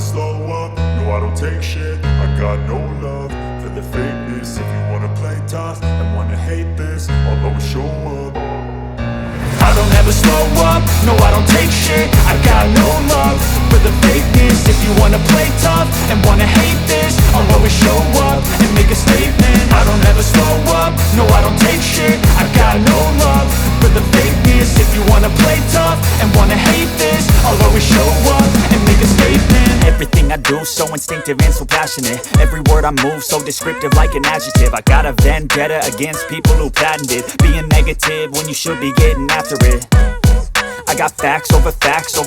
slow up, no I don't take shit. I got no love for the fakeness. If you wanna play tough and wanna hate this, I'll always show up. I don't ever slow up, no I don't take shit. I got no love for the fakeness. If you wanna play tough and wanna hate this, I'll always show up and make a statement. I don't ever slow up, no I don't take shit. I got no love for the fakeness. If you wanna play tough and wanna hate this, I'll always show up and make a statement. Everything I do so instinctive and so passionate. Every word I move so descriptive like an adjective. I got a vendetta against people who patented being negative when you should be getting after it. I got facts over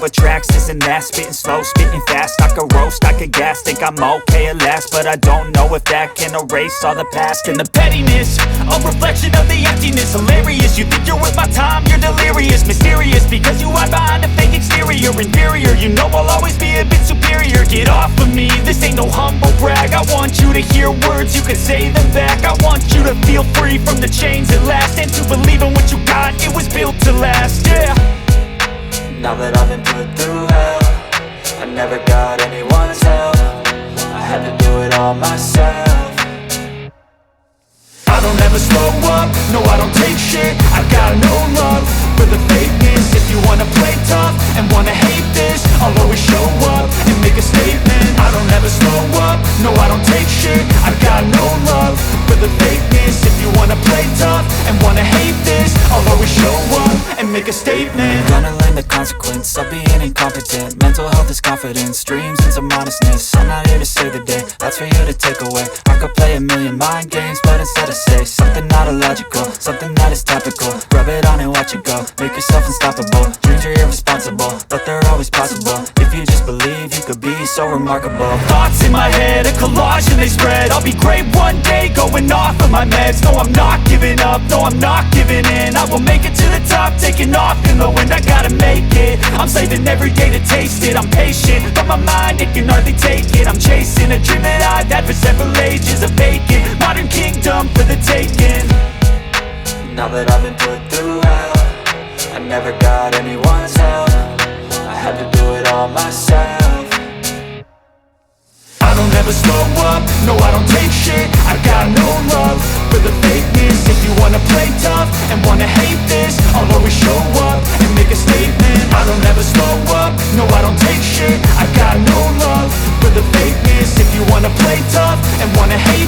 tracks, this and that. Spitting slow, spitting fast, I could roast, I could gas. Think I'm okay at last, but I don't know if that can erase all the past. And the pettiness, a reflection of the emptiness. Hilarious, you think you're worth my time, you're delirious. Mysterious, because you hide behind a fake exterior. Inferior, you know I'll always be a bit superior. Get off of me, this ain't no humble brag. I want you to hear words, you can say them back. I want you to feel free from the chains at last, and to believe in what you got, it was built to last, yeah. Now that I've been put through hell, I never got anyone's help. I had to do it all myself. I don't ever slow up, no I don't take shit. I got no love for the fakeness. If you wanna play tough and wanna hate this, I'll always show up and make a statement. I don't ever slow up, no I don't take shit. I got no love for the fakeness. If you wanna play tough and wanna hate this, I'll always show up and make a statement. Gonna learn the consequence of being incompetent. Mental health is confidence, dreams and some honestness. I'm not here to save the day, that's for you to take away. I could play a million mind games, but instead I say something not illogical, something that is topical. Rub it on and watch it go, make yourself unstoppable. Dreams are irresponsible, but they're always possible. If you just believe, you could be so remarkable. Thoughts in my head, a collage and they spread. I'll be great one day, going off of my meds. No, I'm not giving up, no, I'm not giving in. I will make it to the top, taking off in the wind. I gotta make it, I'm saving every day to taste it. I'm patient, but my mind, it can hardly take it. I'm chasing a dream that I've had for several ages. A vacant, modern kingdom for the taking. Now that I've been put through hell, I never got anyone's help. I had to do it all myself. I don't ever slow up, no I don't take shit. I got no love for the fakeness. If you wanna play tough and wanna hate this, I'll always show up and make a statement. I don't ever slow up, no I don't take shit. I got no love for the fakeness. If you wanna play tough and wanna hate